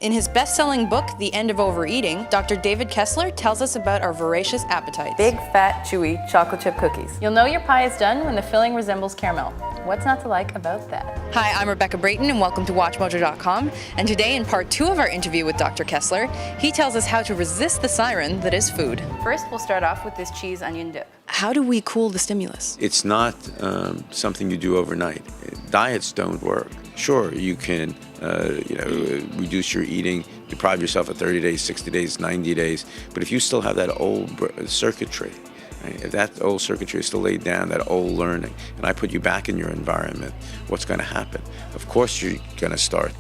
In his best-selling book, The End of Overeating, Dr. David Kessler tells us about our voracious appetites. Big, fat, chewy chocolate chip cookies. You'll know your pie is done when the filling resembles caramel. What's not to like about that? Hi, I'm Rebecca Brayton and welcome to WatchMojo.com. And today in part 2 of our interview with Dr. Kessler, he tells us how to resist the siren that is food. First, we'll start off with this cheese onion dip. How do we cool the stimulus? It's not something you do overnight. Diets don't work. Sure, you can reduce your eating, deprive yourself of 30 days, 60 days, 90 days. But if you still have that old circuitry, right, if that old circuitry is still laid down, that old learning, and I put you back in your environment, what's going to happen? Of course you're going to start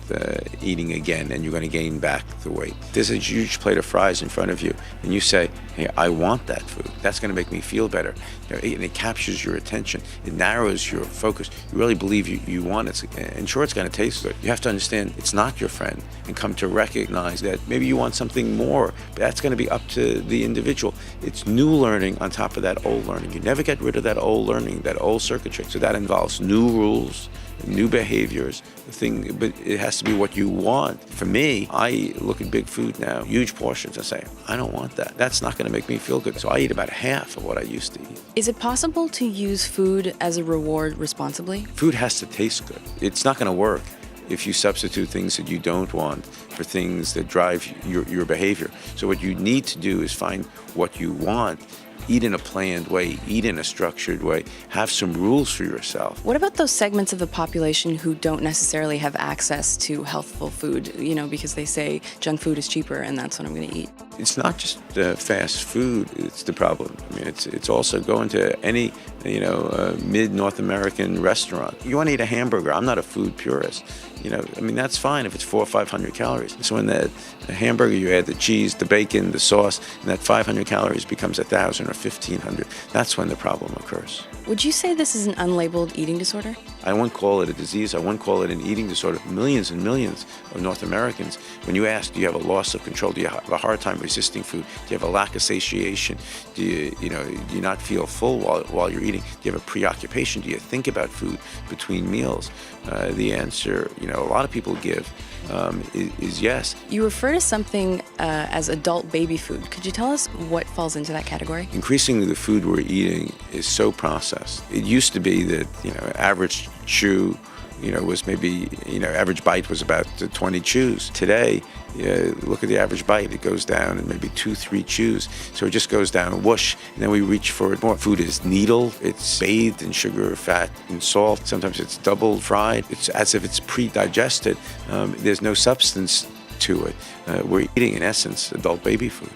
eating again and you're going to gain back the weight. There's a huge plate of fries in front of you and you say, hey, I want that food. That's going to make me feel better. And it captures your attention. It narrows your focus. You really believe you want it. And sure, it's going to taste good. You have to understand it's not your friend and come to recognize that maybe you want something more, but that's going to be up to the individual. It's new learning on top of that old learning. You never get rid of that old learning, that old circuitry. So that involves new rules, new behaviors, but it has to be what you want. For me, I look at big food now, huge portions, I say, I don't want that. That's not going to make me feel good. So I eat about half of what I used to eat. Is it possible to use food as a reward responsibly? Food has to taste good. It's not going to work if you substitute things that you don't want for things that drive your behavior. So what you need to do is find what you want. Eat in a planned way, eat in a structured way, have some rules for yourself. What about those segments of the population who don't necessarily have access to healthful food, because they say junk food is cheaper and that's what I'm going to eat? It's not just fast food, it's the problem. I mean, it's also going to any, mid-North American restaurant. You want to eat a hamburger, I'm not a food purist. That's fine if it's 400 or 500 calories. So in the hamburger, you add the cheese, the bacon, the sauce, and that 500 calories becomes 1,000 or 1,500. That's when the problem occurs. Would you say this is an unlabeled eating disorder? I won't call it a disease. I won't call it an eating disorder. Millions and millions of North Americans, when you ask, do you have a loss of control? Do you have a hard time resisting food? Do you have a lack of satiation? Do you not feel full while you're eating? Do you have a preoccupation? Do you think about food between meals? The answer, a lot of people give is yes. You refer to something as adult baby food. Could you tell us what falls into that category? Increasingly, the food we're eating is so processed. It used to be that, average chew, was maybe, average bite was about 20 chews. Today, look at the average bite. It goes down in maybe 2-3 chews. So it just goes down, whoosh, and then we reach for it more. Food is needled. It's bathed in sugar, fat, and salt. Sometimes it's double fried. It's as if it's pre-digested. There's no substance to it. We're eating, in essence, adult baby food.